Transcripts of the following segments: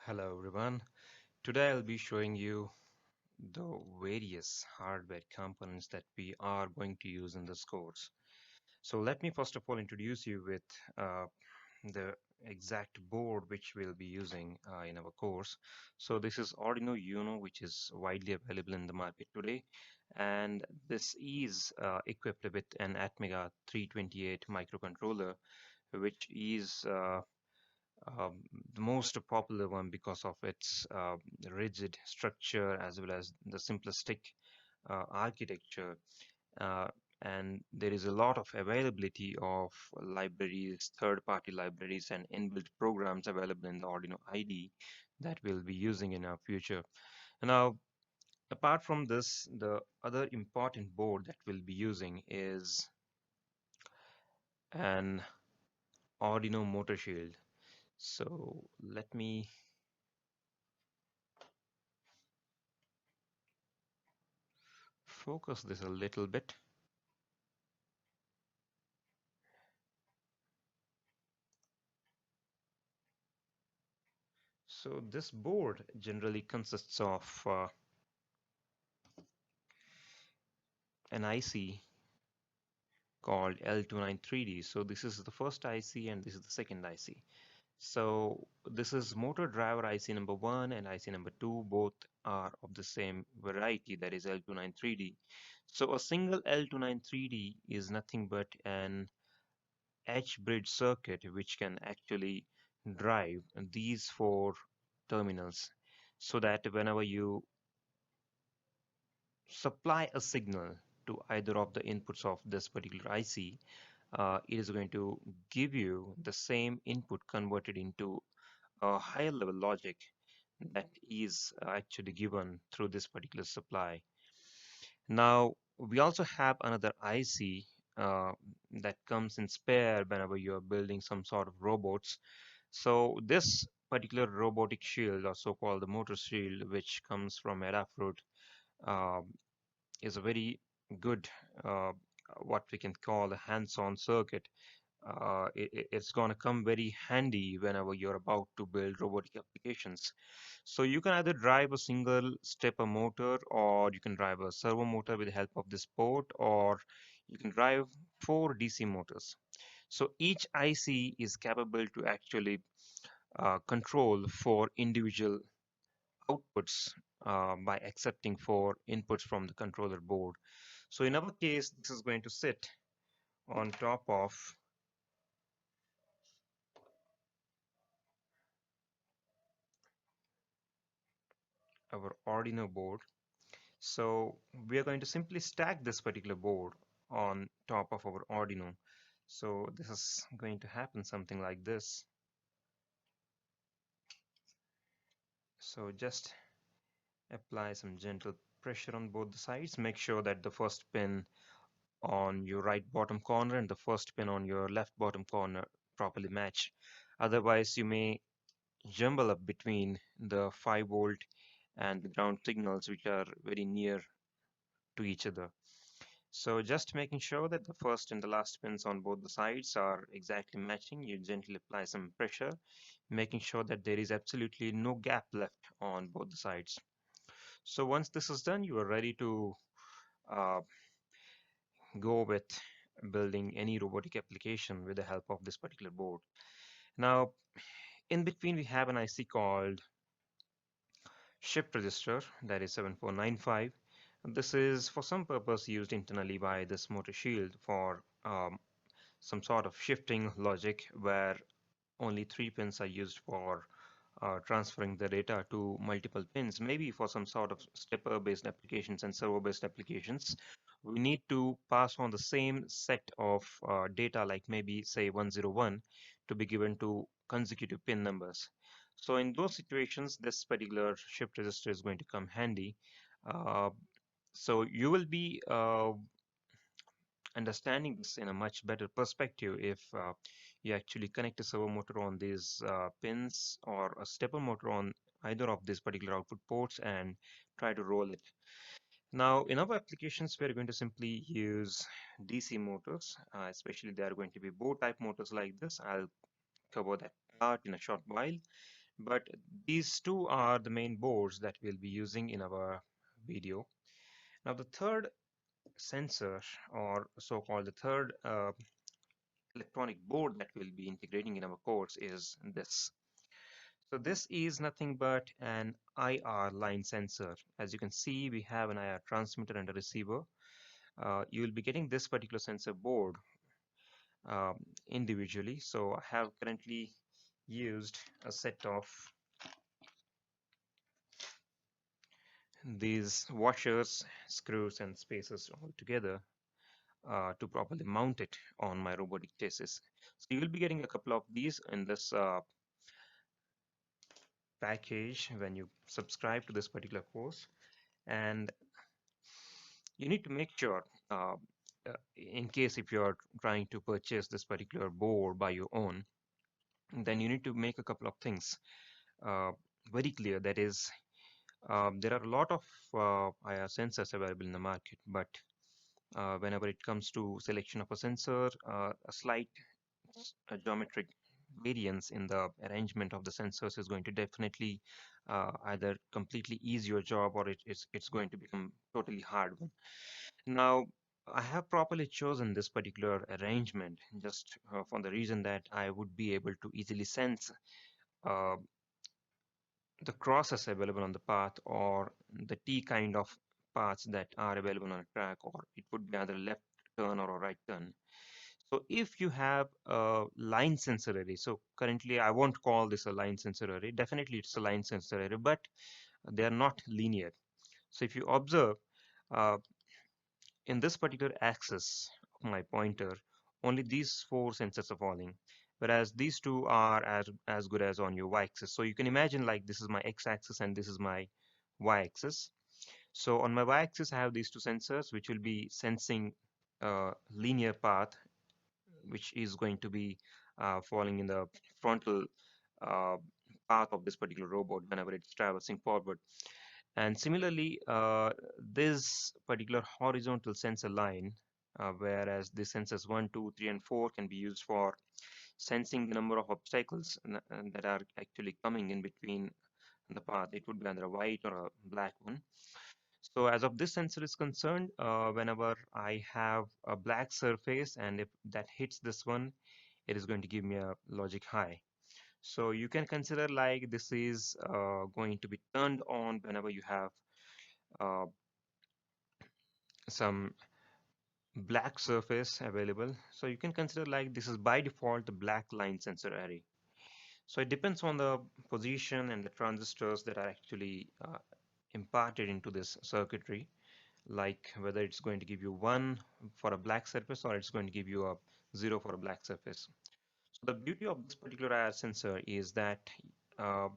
Hello everyone. Today I'll be showing you the various hardware components that we are going to use in this course. So let me first of all introduce you with the exact board which we'll be using in our course. So this is Arduino Uno, which is widely available in the market today, and this is equipped with an Atmega 328 microcontroller, which is um, the most popular one because of its rigid structure as well as the simplistic architecture. Uh, and there is a lot of availability of libraries, third-party libraries, and inbuilt programs available in the Arduino IDE that we'll be using in our future. Now, apart from this, the other important board that we'll be using is an Arduino motor shield. So let me focus this a little bit. So this board generally consists of an IC called L293D. So this is the first IC and this is the second IC. So this is motor driver IC number 1 and IC number 2. Both are of the same variety, that is L293D. So a single L293D is nothing but an H-bridge circuit which can actually drive these four terminals, so that whenever you supply a signal to either of the inputs of this particular IC, it is going to give you the same input converted into a higher level logic that is actually given through this particular supply. Now, we also have another IC that comes in spare whenever you are building some sort of robots. So this particular robotic shield, or so-called the motor shield, which comes from Adafruit, uh, is a very good uh, what we can call a hands-on circuit. It's going to come very handy whenever you're about to build robotic applications. So you can either drive a single stepper motor, or you can drive a servo motor with the help of this port, or you can drive four DC motors. So each IC is capable to actually control four individual outputs by accepting four inputs from the controller board. So in our case, this is going to sit on top of our Arduino board. So we are going to simply stack this particular board on top of our Arduino. So this is going to happen something like this. So just apply some gentle pressure on both the sides. Make sure that the first pin on your right bottom corner and the first pin on your left bottom corner properly match. Otherwise, you may jumble up between the 5-volt and the ground signals, which are very near to each other. So just making sure that the first and the last pins on both the sides are exactly matching, you gently apply some pressure, making sure that there is absolutely no gap left on both the sides. So once this is done, you are ready to uh, go with building any robotic application with the help of this particular board. Now, in between, we have an IC called shift register, that is 7495. This is for some purpose used internally by this motor shield for some sort of shifting logic, where only 3 pins are used for transferring the data to multiple pins. Maybe for some sort of stepper based applications and servo based applications, we need to pass on the same set of data, like maybe say 101, to be given to consecutive pin numbers. So in those situations, this particular shift register is going to come handy. Uh, so you will be understanding this in a much better perspective if you actually connect a servo motor on these pins, or a stepper motor on either of these particular output ports, and try to roll it. Now, in our applications, we're going to simply use DC motors, especially they are going to be bow type motors like this. I'll cover that part in a short while. But these two are the main boards that we'll be using in our video. Now the third sensor, or so-called the third electronic board that we'll be integrating in our course is this. So this is nothing but an IR line sensor. As you can see, we have an IR transmitter and a receiver. You will be getting this particular sensor board individually. So I have currently used a set of these washers, screws, and spacers all together to properly mount it on my robotic chassis. So you will be getting a couple of these in this package when you subscribe to this particular course, and you need to make sure in case if you're trying to purchase this particular board by your own, then you need to make a couple of things uh, very clear. That is, there are a lot of IR sensors available in the market, but whenever it comes to selection of a sensor, a slight geometric variance in the arrangement of the sensors is going to definitely either completely ease your job, or it's going to become totally hard one. Now, I have properly chosen this particular arrangement just for the reason that I would be able to easily sense uh, the crosses available on the path, or the T kind of paths that are available on a track, or it would be either a left turn or a right turn. So if you have a line sensor array, so currently I won't call this a line sensor array. Definitely it's a line sensor array, but they are not linear. So if you observe uh, in this particular axis of my pointer, only these four sensors are falling, whereas these two are as good as on your y-axis. So you can imagine like this is my x-axis and this is my y-axis. So on my y-axis, I have these two sensors which will be sensing a linear path, which is going to be falling in the frontal uh, path of this particular robot whenever it's traversing forward. And similarly, this particular horizontal sensor line, whereas the sensors 1, 2, 3, and 4 can be used for sensing the number of obstacles that are actually coming in between the path. It would be either a white or a black one. So as of this sensor is concerned, whenever I have a black surface and if that hits this one, it is going to give me a logic high. So you can consider like this is going to be turned on whenever you have uh, some black surface available. So you can consider like this is by default the black line sensor array. So it depends on the position and the transistors that are actually imparted into this circuitry, like whether it's going to give you 1 for a black surface or it's going to give you a 0 for a black surface. So the beauty of this particular IR sensor is that uh,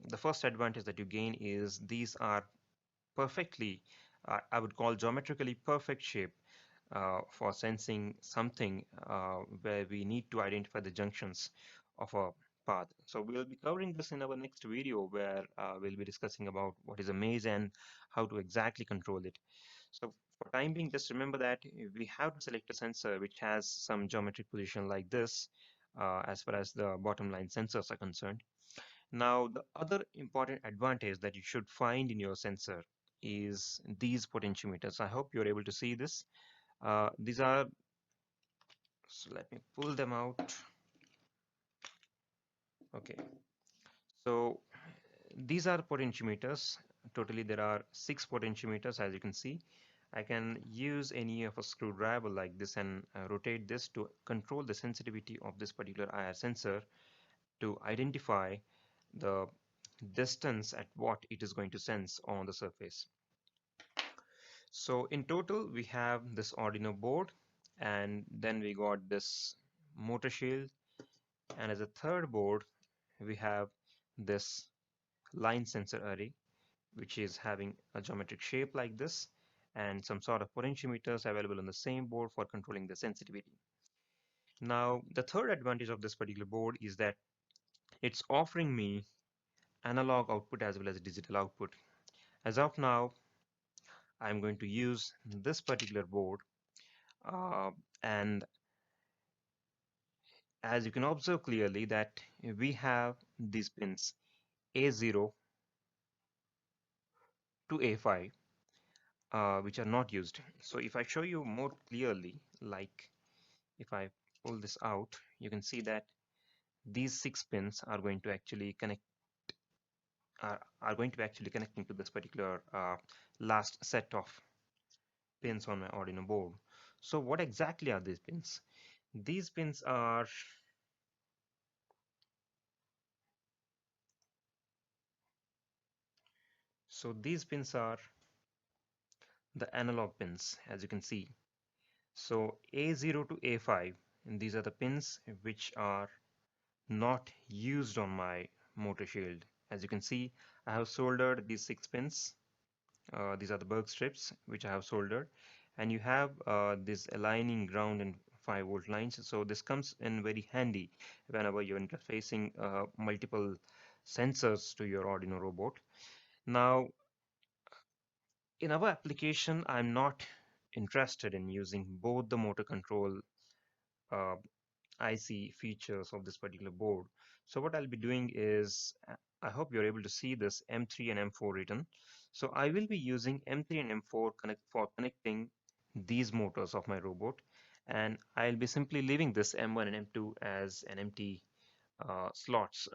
the first advantage that you gain is these are perfectly, I would call geometrically perfect shape for sensing something where we need to identify the junctions of a path. So we'll be covering this in our next video, where we'll be discussing about what is a maze and how to exactly control it. So for time being, just remember that we have to select a sensor which has some geometric position like this, as far as the bottom line sensors are concerned. Now, the other important advantage that you should find in your sensor is these potentiometers. I hope you're able to see this. These are, so let me pull them out. Okay, so these are potentiometers. Totally, there are 6 potentiometers, as you can see. I can use any of a screwdriver like this and rotate this to control the sensitivity of this particular IR sensor to identify the distance at what it is going to sense on the surface. So in total, we have this Arduino board, and then we got this motor shield, and as a third board, we have this line sensor array, which is having a geometric shape like this, and some sort of potentiometers available on the same board for controlling the sensitivity. Now, the third advantage of this particular board is that it's offering me analog output as well as digital output. As of now, I'm going to use this particular board, uh, and as you can observe clearly that we have these pins A0 to A5, which are not used. So if I show you more clearly, like if I pull this out, you can see that these 6 pins are going to actually connect are going to be actually connecting to this particular last set of pins on my Arduino board. So what exactly are these pins? These pins are these pins are the analog pins, as you can see. So A0 to A5, and these are the pins which are not used on my motor shield. As you can see, I have soldered these 6 pins. These are the Berg strips which I have soldered, and you have this aligning ground and 5-volt lines. So this comes in very handy whenever you're interfacing multiple sensors to your Arduino robot. Now, in our application, I'm not interested in using both the motor control uh, IC features of this particular board. So what I'll be doing is, I hope you're able to see this M3 and M4 written. So I will be using M3 and M4 for connecting these motors of my robot, and I'll be simply leaving this M1 and M2 as an empty slots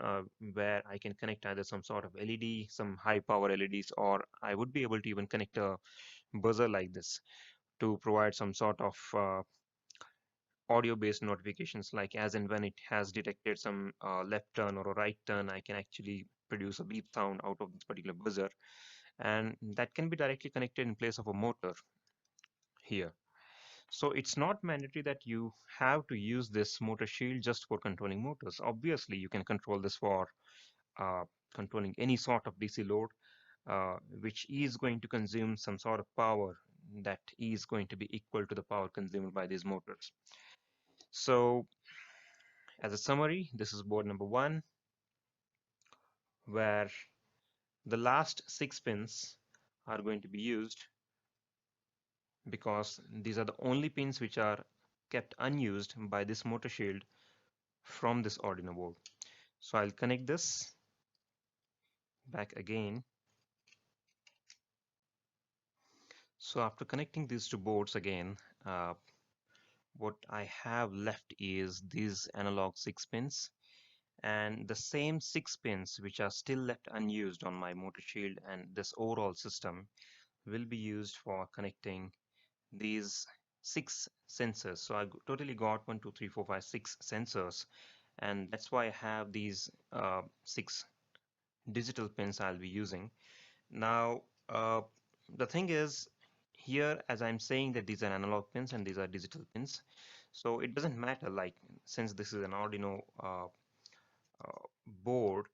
where I can connect either some sort of LED, some high power LEDs, or I would be able to even connect a buzzer like this to provide some sort of audio based notifications, like as and when it has detected some left turn or a right turn, I can actually produce a beep sound out of this particular buzzer, and that can be directly connected in place of a motor here. So it's not mandatory that you have to use this motor shield just for controlling motors. Obviously you can control this for uh, controlling any sort of DC load which is going to consume some sort of power that is going to be equal to the power consumed by these motors. So as a summary, this is board number 1, where the last 6 pins are going to be used because these are the only pins which are kept unused by this motor shield from this Arduino board. So I'll connect this back again. So after connecting these two boards again, what I have left is these analog 6 pins, and the same 6 pins which are still left unused on my motor shield and this overall system will be used for connecting these 6 sensors. So I totally got 1, 2, 3, 4, 5, 6 sensors, and that's why I have these 6 digital pins I'll be using. Now, the thing is, here as I'm saying that these are analog pins and these are digital pins, so it doesn't matter, like since this is an Arduino board,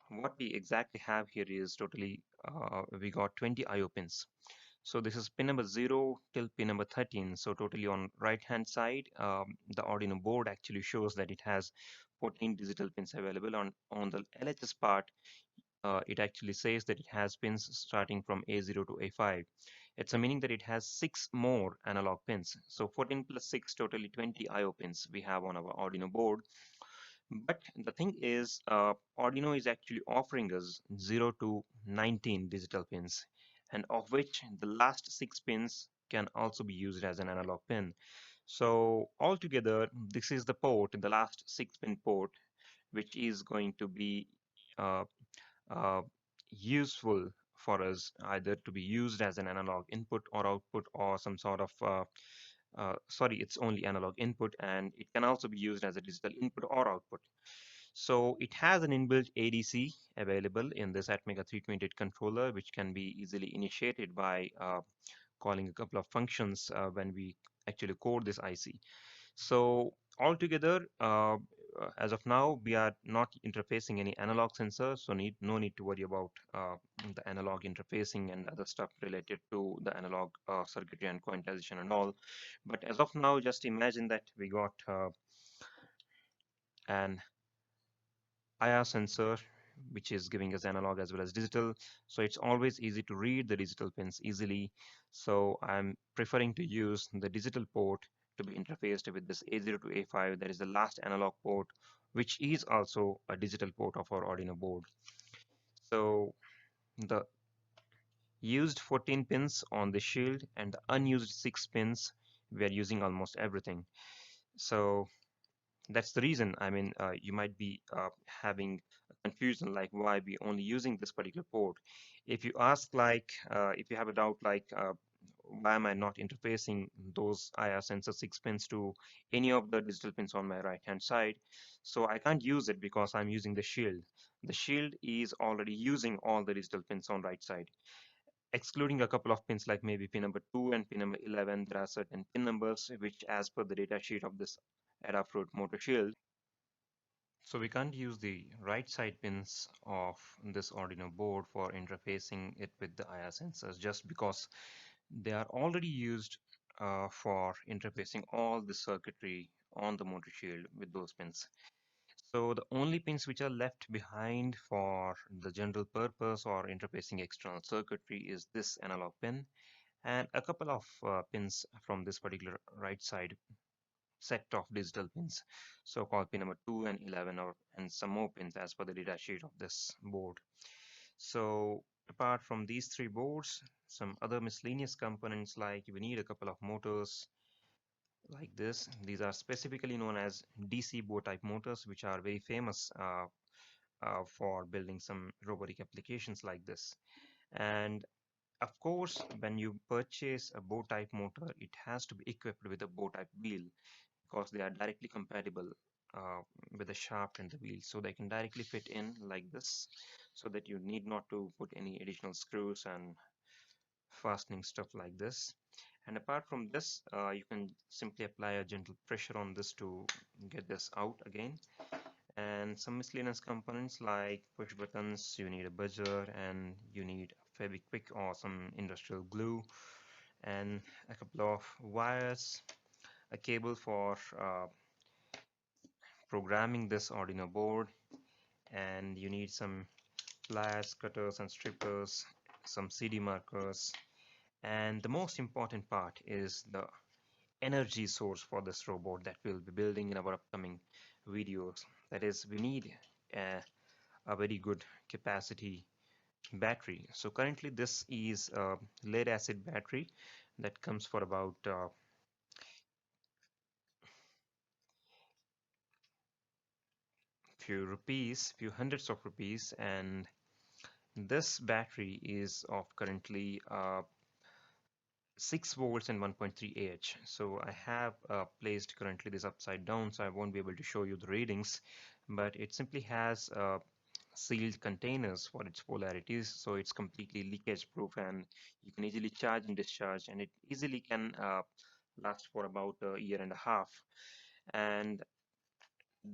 what we exactly have here is totally we got 20 IO pins. So this is pin number 0 till pin number 13. So totally on right hand side, the Arduino board actually shows that it has 14 digital pins available. On the LHS part, it actually says that it has pins starting from A0 to A5. It's a meaning that it has 6 more analog pins. So 14 plus 6, totally 20 IO pins we have on our Arduino board. But the thing is, Arduino is actually offering us 0 to 19 digital pins, and of which the last 6 pins can also be used as an analog pin. So altogether, this is the port, the last 6 pin port, which is going to be uh, uh, useful for us either to be used as an analog input or output or some sort of sorry, it's only analog input, and it can also be used as a digital input or output. So it has an inbuilt ADC available in this Atmega 328 controller, which can be easily initiated by calling a couple of functions when we actually code this IC. So altogether, as of now, we are not interfacing any analog sensor, so no need to worry about the analog interfacing and other stuff related to the analog circuitry and quantization and all. But as of now, just imagine that we got an IR sensor which is giving us analog as well as digital, so it's always easy to read the digital pins easily. So I'm preferring to use the digital port to be interfaced with this A0 to A5, that is the last analog port, which is also a digital port of our Arduino board. So the used 14 pins on the shield and the unused 6 pins, we are using almost everything. So that's the reason. I mean, you might be having a confusion like why we only using this particular port. If you ask like, if you have a doubt like, why am I not interfacing those IR sensor 6 pins to any of the digital pins on my right hand side? So I can't use it because I'm using the shield. The shield is already using all the digital pins on right side. Excluding a couple of pins like maybe pin number 2 and pin number 11, there are certain pin numbers which, as per the data sheet of this Adafruit motor shield, so we can't use the right side pins of this Arduino board for interfacing it with the IR sensors just because they are already used for interfacing all the circuitry on the motor shield with those pins. So the only pins which are left behind for the general purpose or interfacing external circuitry is this analog pin and a couple of pins from this particular right side set of digital pins, so called pin number 2 and 11, or and some more pins as per the data sheet of this board. So apart from these three boards, some other miscellaneous components like we need a couple of motors like this. These are specifically known as DC bow type motors, which are very famous for building some robotic applications like this. And of course, when you purchase a bow type motor, it has to be equipped with a bow type wheel because they are directly compatible uh, with the shaft and the wheel, so they can directly fit in like this, so that you need not to put any additional screws and fastening stuff like this. And apart from this, you can simply apply a gentle pressure on this to get this out again. And some miscellaneous components like push buttons, you need a buzzer, and you need Fevikwik or some industrial glue, and a couple of wires, a cable for programming this Arduino board, and you need some pliers, cutters and strippers, some CD markers, and the most important part is the energy source for this robot that we'll be building in our upcoming videos. That is, we need a very good capacity battery. So currently this is a lead acid battery that comes for about few rupees, few hundreds of rupees, and this battery is of currently 6 volts and 1.3 Ah. So I have placed currently this upside down, so I won't be able to show you the readings, but it simply has sealed containers for its polarities, so it's completely leakage proof and you can easily charge and discharge, and it easily can last for about a year and a half. And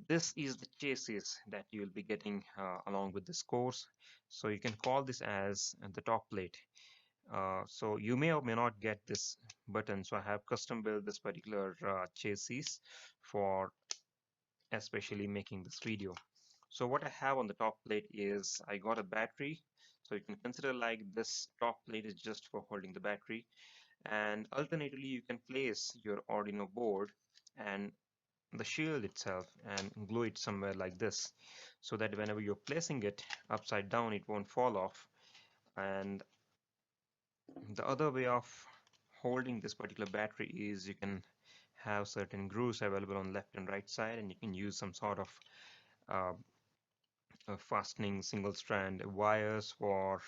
this is the chassis that you'll be getting along with this course, so you can call this as the top plate. So you may or may not get this button, so I have custom built this particular chassis for especially making this video. So what I have on the top plate is I got a battery, so you can consider like this top plate is just for holding the battery, and alternatively you can place your Arduino board and the shield itself and glue it somewhere like this, so that whenever you're placing it upside down it won't fall off. And the other way of holding this particular battery is you can have certain grooves available on left and right side, and you can use some sort of uh, fastening single strand wires for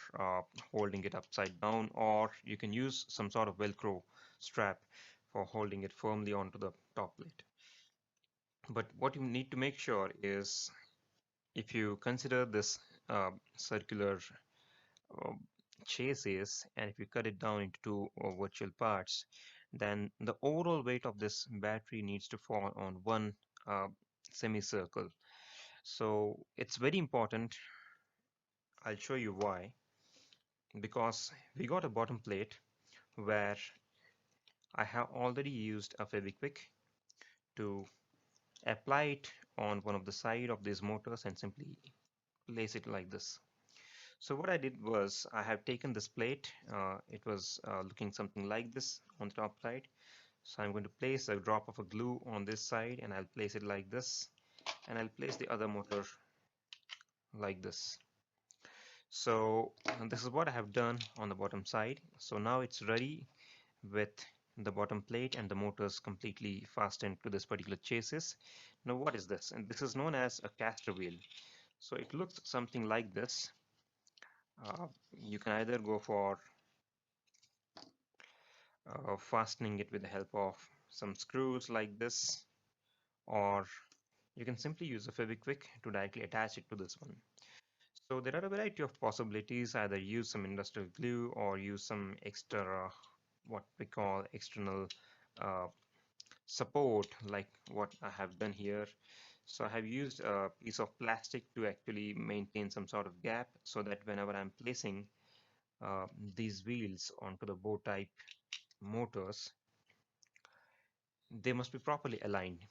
holding it upside down, or you can use some sort of velcro strap for holding it firmly onto the top plate. But what you need to make sure is, if you consider this circular uh, chassis, and if you cut it down into two virtual parts, then the overall weight of this battery needs to fall on one uh, semicircle. So it's very important. I'll show you why. Because we got a bottom plate where I have already used a Fevikwik to apply it on one of the side of these motors and simply place it like this. So what I did was I have taken this plate. It was looking something like this on the top side. So I'm going to place a drop of a glue on this side, and I'll place it like this, and I'll place the other motor like this. So this is what I have done on the bottom side. So now it's ready with the bottom plate and the motors completely fastened to this particular chassis. Now what is this? And this is known as a caster wheel. So it looks something like this. You can either go for fastening it with the help of some screws like this, or you can simply use a Feviquick to directly attach it to this one. So there are a variety of possibilities, either use some industrial glue or use some extra, what we call external uh, support, like what I have done here. So I have used a piece of plastic to actually maintain some sort of gap, so that whenever I'm placing uh, these wheels onto the bow type motors, they must be properly aligned.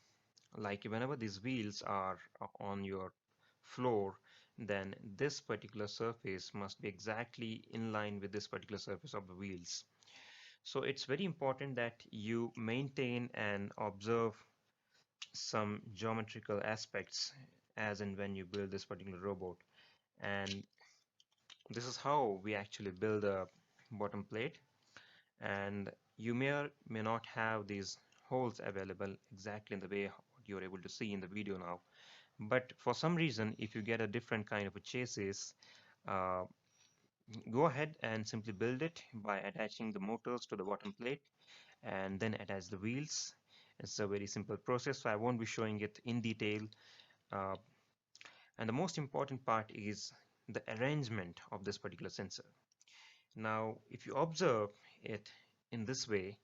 Like whenever these wheels are on your floor, then this particular surface must be exactly in line with this particular surface of the wheels. So it's very important that you maintain and observe some geometrical aspects as and when you build this particular robot. And this is how we actually build a bottom plate. And you may or may not have these holes available exactly in the way you're able to see in the video now. But for some reason, if you get a different kind of a chassis, uh, go ahead and simply build it by attaching the motors to the bottom plate and then attach the wheels. It's a very simple process, so I won't be showing it in detail. Uh, and the most important part is the arrangement of this particular sensor. Now, if you observe it in this way,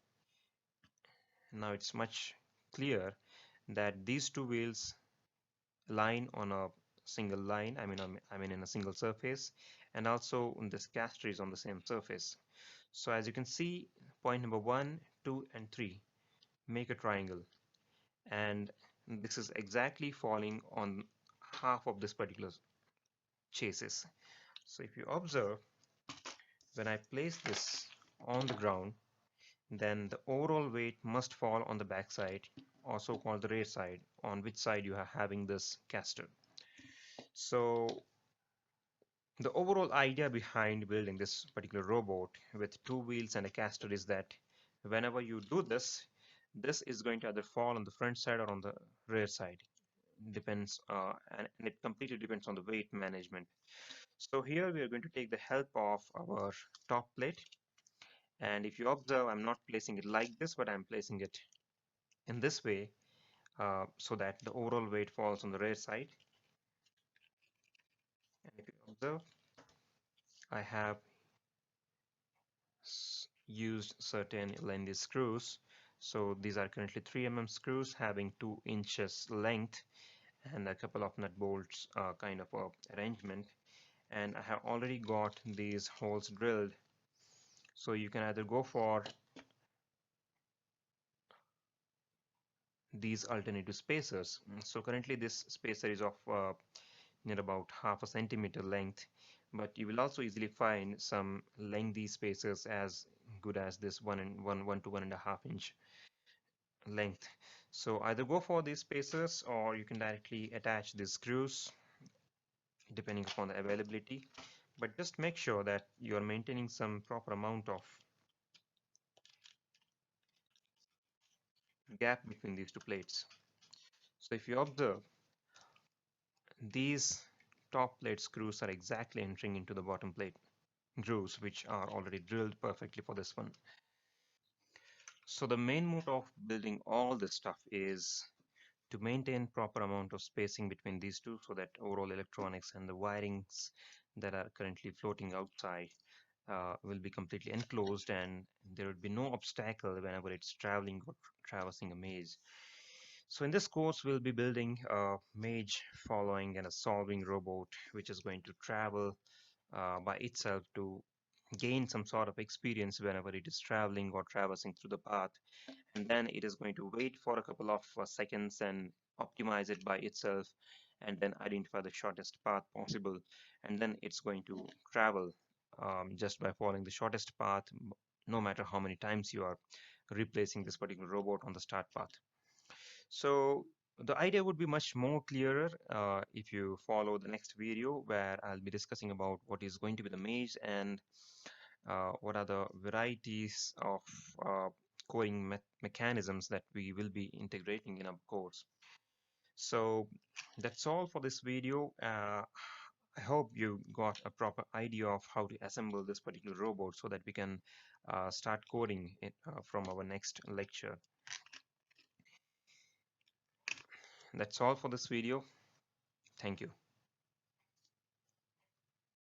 now it's much clear that these two wheels line on a single line, I mean in a single surface, and also this caster is on the same surface. So as you can see, point number 1, 2, and 3 make a triangle, and this is exactly falling on half of this particular chassis. So if you observe, when I place this on the ground, then the overall weight must fall on the back side, also called the rear side, on which side you are having this caster. So the overall idea behind building this particular robot with two wheels and a caster is that whenever you do this, this is going to either fall on the front side or on the rear side. Depends, and it completely depends on the weight management. So here we are going to take the help of our top plate. And if you observe, I'm not placing it like this, but I'm placing it in this way, so that the overall weight falls on the rear side. And if you observe, I have used certain lengthy screws. So these are currently 3 mm screws having 2 inches length and a couple of nut bolts kind of arrangement. And I have already got these holes drilled. So you can either go for these alternative spacers. So currently this spacer is of near about half a centimeter length, but you will also easily find some lengthy spacers as good as this 1 to 1.5 inch length. So either go for these spacers or you can directly attach these screws depending upon the availability, but just make sure that you are maintaining some proper amount of gap between these two plates. So if you observe, these top plate screws are exactly entering into the bottom plate grooves, which are already drilled perfectly for this one. So the main motto of building all this stuff is to maintain proper amount of spacing between these two, so that overall electronics and the wirings that are currently floating outside will be completely enclosed, and there would be no obstacle whenever it's traveling or traversing a maze. So in this course, we'll be building a maze following and a solving robot, which is going to travel by itself to gain some sort of experience whenever it is traveling or traversing through the path, and then it is going to wait for a couple of seconds and optimize it by itself, and then identify the shortest path possible, and then it's going to travel just by following the shortest path, no matter how many times you are replacing this particular robot on the start path. So the idea would be much more clearer if you follow the next video, where I'll be discussing about what is going to be the maze and what are the varieties of coding mechanisms that we will be integrating in our course. So that's all for this video. I hope you got a proper idea of how to assemble this particular robot so that we can start coding it from our next lecture. That's all for this video. Thank you.